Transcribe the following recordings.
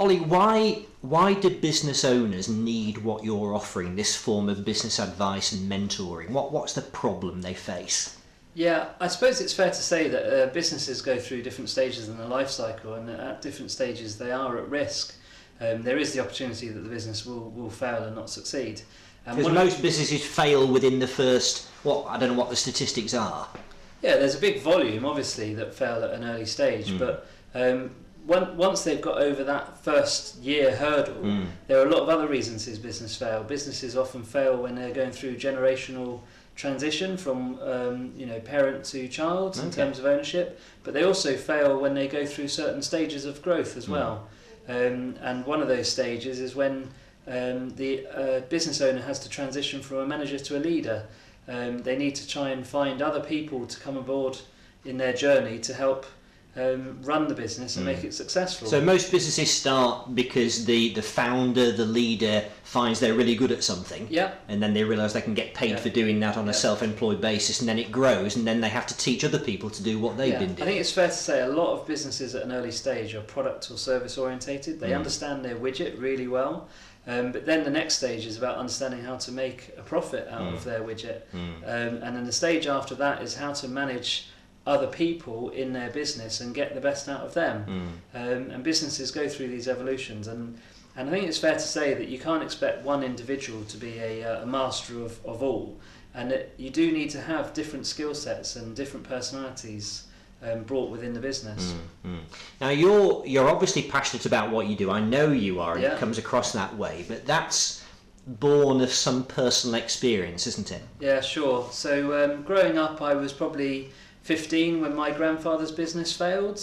Oli, why do business owners need what you're offering, this form of business advice and mentoring? What's the problem they face? Yeah, I suppose it's fair to say that businesses go through different stages in their life cycle, and at different stages they are at risk. There is the opportunity that the business will fail and not succeed. Because most businesses fail within the first, I don't know what the statistics are. Yeah, there's a big volume, obviously, that fail at an early stage, but once they've got over that first year hurdle, there are a lot of other reasons his business fail. Businesses often fail when they're going through generational transition from parent to child in terms of ownership, but they also fail when they go through certain stages of growth as well. And one of those stages is when the business owner has to transition from a manager to a leader. They need to try and find other people to come aboard in their journey to help run the business and make it successful. So most businesses start because the founder, the leader, finds they're really good at something, and then they realise they can get paid for doing that on a self-employed basis, and then it grows, and then they have to teach other people to do what they've been doing. I think it's fair to say a lot of businesses at an early stage are product or service orientated. They understand their widget really well. But then the next stage is about understanding how to make a profit out of their widget. And then the stage after that is how to manage other people in their business and get the best out of them. And businesses go through these evolutions. And I think it's fair to say that you can't expect one individual to be a master of all. And that you do need to have different skill sets and different personalities brought within the business. Now you're obviously passionate about what you do. I know you are, and it comes across that way, but that's born of some personal experience, isn't it? Yeah, sure. So growing up, I was probably 15 when my grandfather's business failed.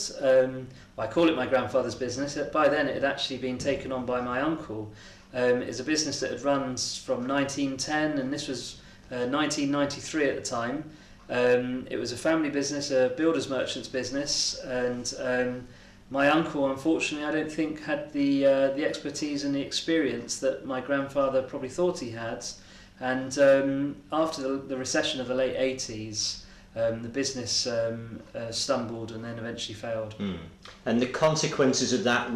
I call it my grandfather's business. By then it had actually been taken on by my uncle. It's a business that had run from 1910, and this was 1993 at the time. It was a family business, a builder's merchant's business, and my uncle, unfortunately, I don't think had the expertise and the experience that my grandfather probably thought he had. And after the recession of the late 80s, the business stumbled and then eventually failed. And the consequences of that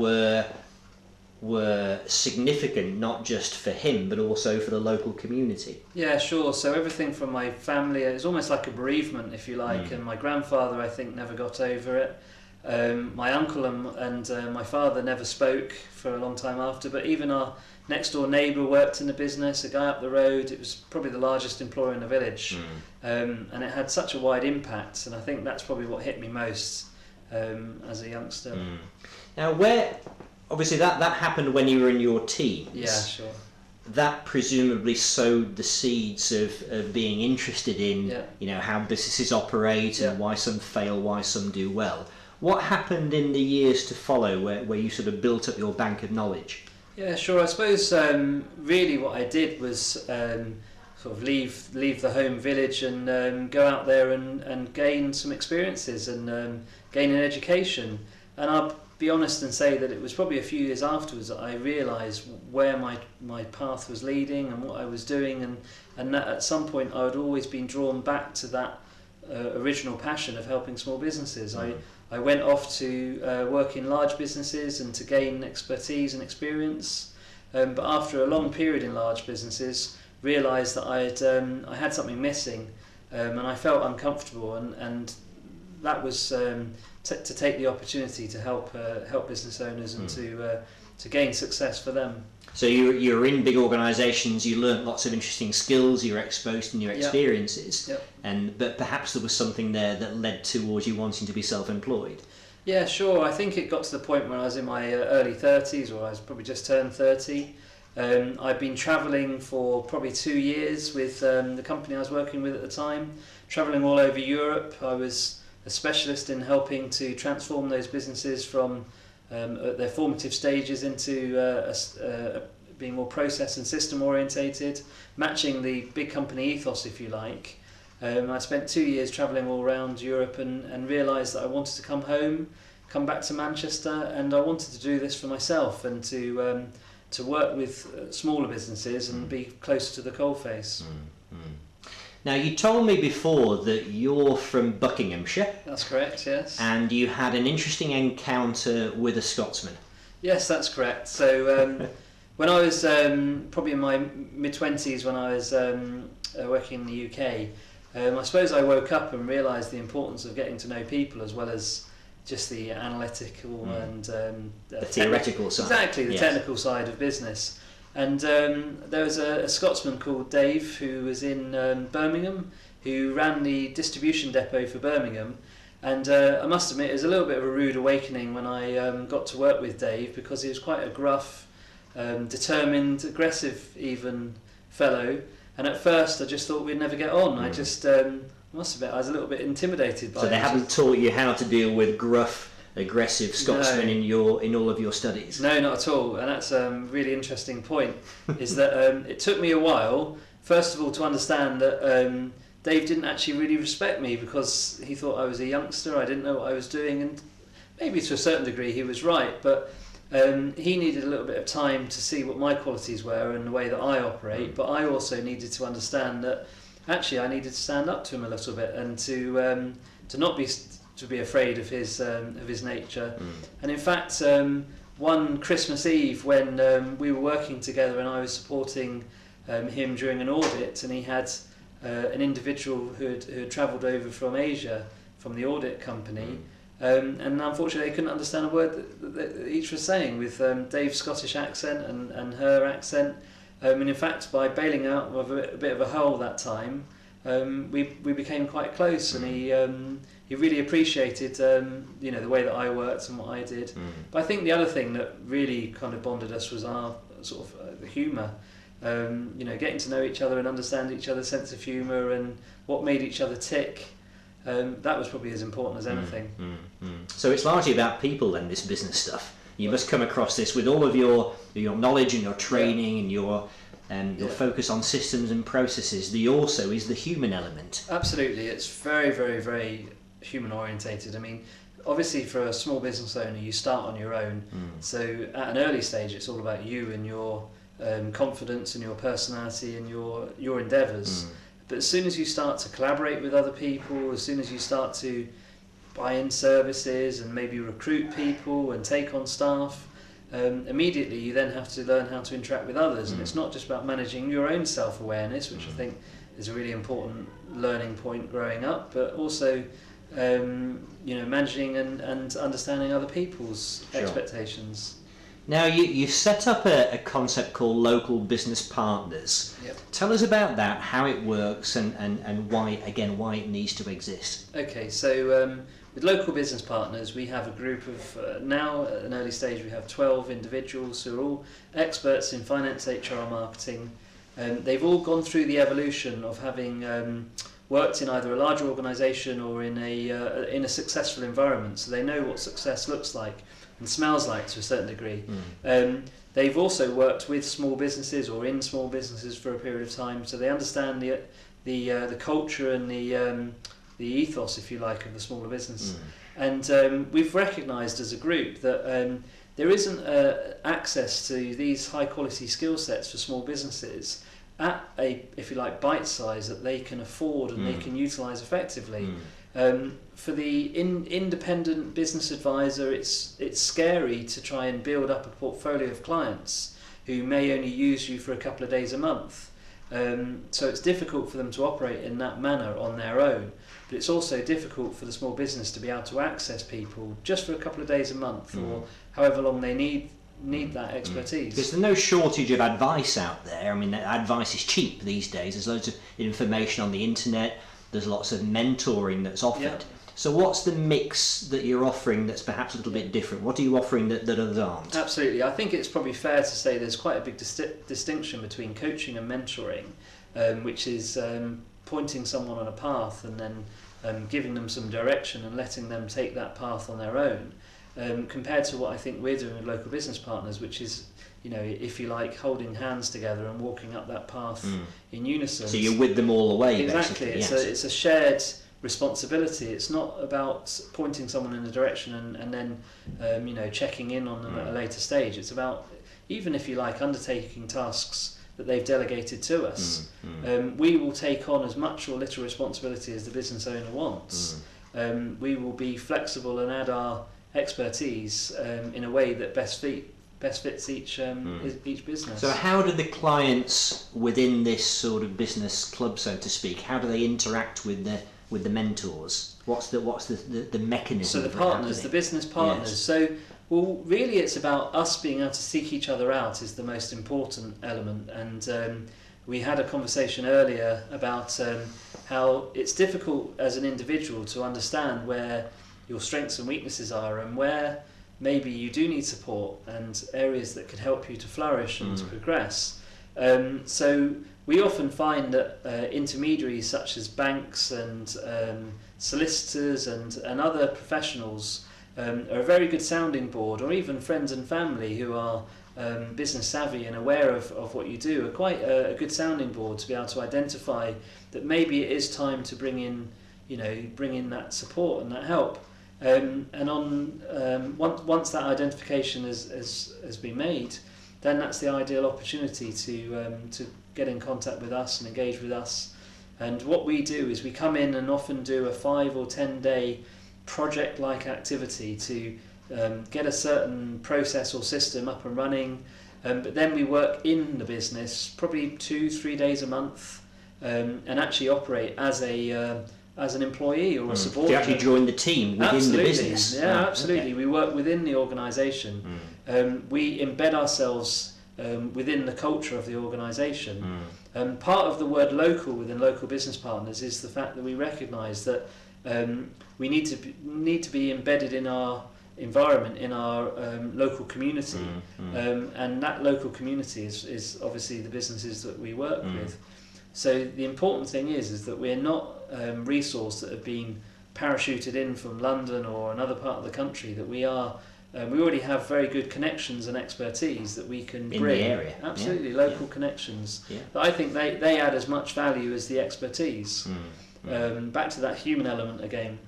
were significant, not just for him but also for the local community. Yeah, sure. So everything from my family, it's almost like a bereavement, if you like, and my grandfather, I think, never got over it. My uncle and my father never spoke for a long time after, but even our next door neighbour worked in the business, a guy up the road. It was probably the largest employer in the village, and it had such a wide impact, and I think that's probably what hit me most as a youngster. Now, obviously that happened when you were in your teens. Yeah, sure. That presumably sowed the seeds of being interested in how businesses operate and why some fail, why some do well. What happened in the years to follow where you sort of built up your bank of knowledge? Yeah, sure. I suppose really what I did was sort of leave the home village and go out there and gain some experiences and gain an education. And I'll be honest and say that it was probably a few years afterwards that I realised where my path was leading and what I was doing, and that at some point I had always been drawn back to that original passion of helping small businesses. I went off to work in large businesses and to gain expertise and experience, but after a long period in large businesses realised that I had something missing, and I felt uncomfortable, and that was to take the opportunity to help business owners and to gain success for them. So you're in big organisations, you learnt lots of interesting skills, you were exposed to new experiences, but perhaps there was something there that led towards you wanting to be self-employed. Yeah, sure. I think it got to the point when I was in my early 30s, or I was probably just turned 30. I'd been travelling for probably 2 years with the company I was working with at the time, travelling all over Europe. I was a specialist in helping to transform those businesses from their formative stages into being more process and system orientated, matching the big company ethos, if you like. I spent 2 years travelling all around Europe and realised that I wanted to come home, come back to Manchester, and I wanted to do this for myself and to work with smaller businesses and be closer to the coalface. Now, you told me before that you're from Buckinghamshire. That's correct, yes. And you had an interesting encounter with a Scotsman. Yes, that's correct. So when I was probably in my mid-20s, when I was working in the UK, I suppose I woke up and realised the importance of getting to know people as well as just the analytical and the theoretical side. Exactly, the technical side of business. And there was a Scotsman called Dave who was in Birmingham, who ran the distribution depot for Birmingham. And I must admit, it was a little bit of a rude awakening when I got to work with Dave, because he was quite a gruff, determined, aggressive even fellow. And at first I just thought we'd never get on. I just... must admit, I was a little bit intimidated by it. So they haven't taught you how to deal with gruff, aggressive Scotsmen in all of your studies? No, not at all. And that's a really interesting point, is that it took me a while, first of all, to understand that Dave didn't actually really respect me because he thought I was a youngster, I didn't know what I was doing, and maybe to a certain degree he was right, but he needed a little bit of time to see what my qualities were and the way that I operate, but I also needed to understand that actually I needed to stand up to him a little bit and to not be afraid of his nature. And in fact, one Christmas Eve when we were working together and I was supporting him during an audit, and he had an individual who had travelled over from Asia from the audit company, and unfortunately they couldn't understand a word that each was saying, with Dave's Scottish accent and her accent. And in fact, by bailing out of a bit of a hole that time, we became quite close, and he really appreciated the way that I worked and what I did. But I think the other thing that really kind of bonded us was our sort of humour. Getting to know each other and understand each other's sense of humour and what made each other tick. That was probably as important as anything. So it's largely about people then, this business stuff. You must come across this with all of your knowledge and your training and your focus on systems and processes. There also is the human element. Absolutely, it's very, very, very human orientated. I mean, obviously for a small business owner, you start on your own. So at an early stage, it's all about you and your confidence and your personality and your endeavours. But as soon as you start to collaborate with other people, as soon as you start to buy in services and maybe recruit people and take on staff, immediately you then have to learn how to interact with others. And it's not just about managing your own self-awareness, which I think is a really important learning point growing up, but also managing and understanding other people's expectations. Now, you've set up a concept called Local Business Partners. Tell us about that, how it works, and why it needs to exist. Okay, so with Local Business Partners, we have a group of, now at an early stage, we have 12 individuals who are all experts in finance, HR, marketing. They've all gone through the evolution of having worked in either a larger organisation or in a successful environment, so they know what success looks like and smells like to a certain degree. They've also worked with small businesses or in small businesses for a period of time, so they understand the culture and the ethos, if you like, of the smaller business. And we've recognised as a group that there isn't access to these high quality skill sets for small businesses at a, if you like, bite size that they can afford and they can utilise effectively. For the independent business advisor, it's scary to try and build up a portfolio of clients who may only use you for a couple of days a month. So it's difficult for them to operate in that manner on their own. But it's also difficult for the small business to be able to access people just for a couple of days a month or however long they need that expertise. Because there's no shortage of advice out there. I mean, advice is cheap these days. There's loads of information on the internet. There's lots of mentoring that's offered. So what's the mix that you're offering that's perhaps a little bit different? What are you offering that others aren't? Absolutely. I think it's probably fair to say there's quite a big distinction between coaching and mentoring, which is pointing someone on a path and then giving them some direction and letting them take that path on their own, compared to what I think we're doing with Local Business Partners, which is, if you like, holding hands together and walking up that path in unison. So you're with them all the way, exactly. Basically. It's a shared responsibility. It's not about pointing someone in a direction and then checking in on them at a later stage. It's about, even if you like, undertaking tasks that they've delegated to us. We will take on as much or little responsibility as the business owner wants. We will be flexible and add our expertise in a way that best best fits each business. So how do the clients within this sort of business club, so to speak, how do they interact with the mentors? What's the mechanism? So the partners, the business partners. Yes. So well, really, it's about us being able to seek each other out is the most important element. And we had a conversation earlier about how it's difficult as an individual to understand where your strengths and weaknesses are, and where maybe you do need support, and areas that could help you to flourish and to progress. So we often find that intermediaries such as banks and solicitors and other professionals are a very good sounding board, or even friends and family who are business savvy and aware of what you do are quite a good sounding board to be able to identify that maybe it is time to bring in that support and that help. And once that identification has been made, then that's the ideal opportunity to get in contact with us and engage with us. And what we do is we come in and often do a 5 or 10 day project-like activity to get a certain process or system up and running, but then we work in the business probably 2-3 days a month, and actually operate as an employee or a subordinate. You actually join the team within the business. Yeah, absolutely. Okay. We work within the organisation. We embed ourselves within the culture of the organisation. Part of the word local within Local Business Partners is the fact that we recognise that we need to be embedded in our environment, in our local community, and that local community is obviously the businesses that we work with. So the important thing is that we're not resource that have been parachuted in from London or another part of the country. That we already have very good connections and expertise that we can bring. In the area. Absolutely, local connections. Yeah. But I think they add as much value as the expertise. Back to that human element again.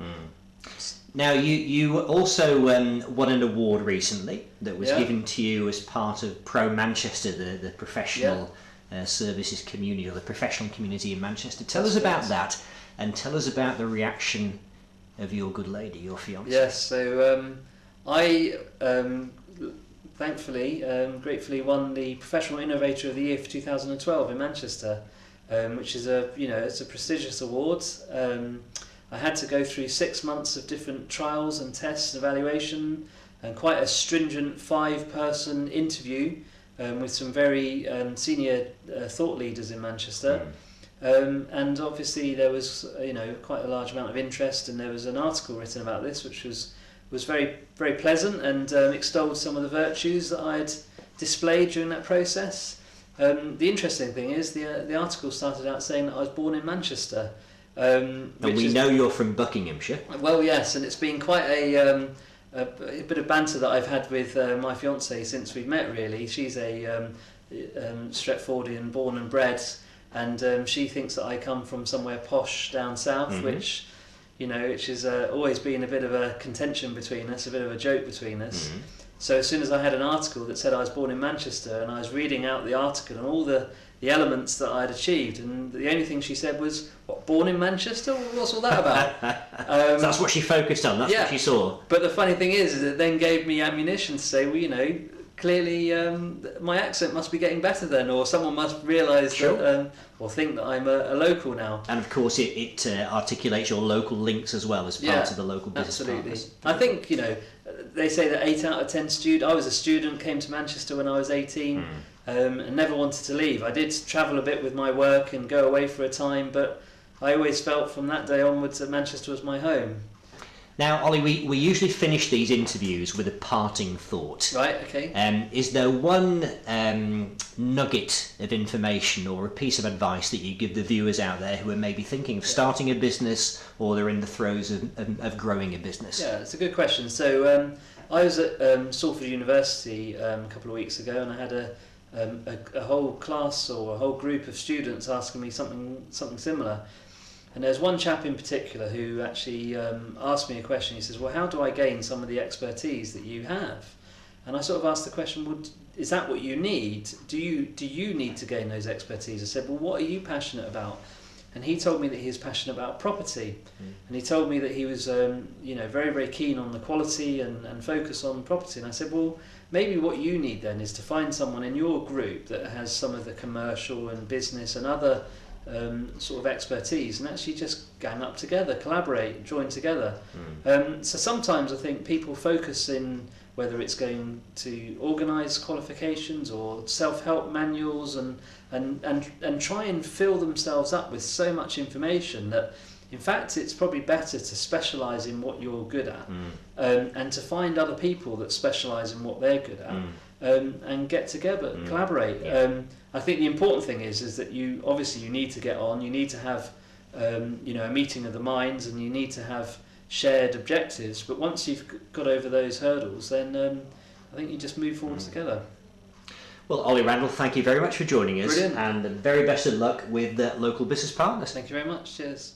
Now, you also won an award recently that was given to you as part of Pro Manchester, the professional services community, or the professional community in Manchester. Tell us about that, and tell us about the reaction of your good lady, your fiancée. Yes, so I thankfully, gratefully won the Professional Innovator of the Year for 2012 in Manchester, which is it's a prestigious award. I had to go through 6 months of different trials and tests and evaluation, and quite a stringent 5-person interview with some very senior thought leaders in Manchester. And obviously there was quite a large amount of interest, and there was an article written about this which was very, very pleasant, and extolled some of the virtues that I had displayed during that process. The interesting thing is the article started out saying that I was born in Manchester. And we know you're from Buckinghamshire. Well, yes, and it's been quite a bit of banter that I've had with my fiancée since we've met, really. She's a Stretfordian born and bred, and she thinks that I come from somewhere posh down south, which has always been a bit of a contention between us, a bit of a joke between us. So as soon as I had an article that said I was born in Manchester, and I was reading out the article and all the elements that I had achieved, and the only thing she said was, "What, born in Manchester? What's all that about?" So that's what she focused on, that's what she saw. But the funny thing is it then gave me ammunition to say, well, clearly my accent must be getting better then, or someone must realise that, or think that I'm a local now. And of course it articulates your local links as well as part of the Local Business Partners. I think, they say that 8 out of 10 I was a student, came to Manchester when I was 18, and never wanted to leave. I did travel a bit with my work and go away for a time, but I always felt from that day onwards that Manchester was my home. Now, Ollie, we usually finish these interviews with a parting thought. Right, okay. Is there one nugget of information or a piece of advice that you give the viewers out there who are maybe thinking of starting a business, or they're in the throes of growing a business? Yeah, it's a good question. So I was at Salford University a couple of weeks ago, and I had a whole class or a whole group of students asking me something similar. And there's one chap in particular who actually asked me a question. He says, well, how do I gain some of the expertise that you have? And I sort of asked the question, well, is that what you need? Do you need to gain those expertise? I said, well, what are you passionate about? and he told me that he was passionate about property, and he told me that he was very, very keen on the quality and focus on property. And I said, well, maybe what you need then is to find someone in your group that has some of the commercial and business and other sort of expertise, and actually just gang up together, collaborate, join together. So sometimes I think people focus in whether it's going to organise qualifications or self-help manuals and try and fill themselves up with so much information that in fact it's probably better to specialise in what you're good at, and to find other people that specialise in what they're good at, and get together, collaborate. I think the important thing is that you need to get on, you need to have a meeting of the minds, and you need to have shared objectives. But once you've got over those hurdles, then I think you just move forwards together. Well, Oli Randell, thank you very much for joining us. Brilliant. And the very best of luck with Local Business Partners. Thank you very much. Cheers.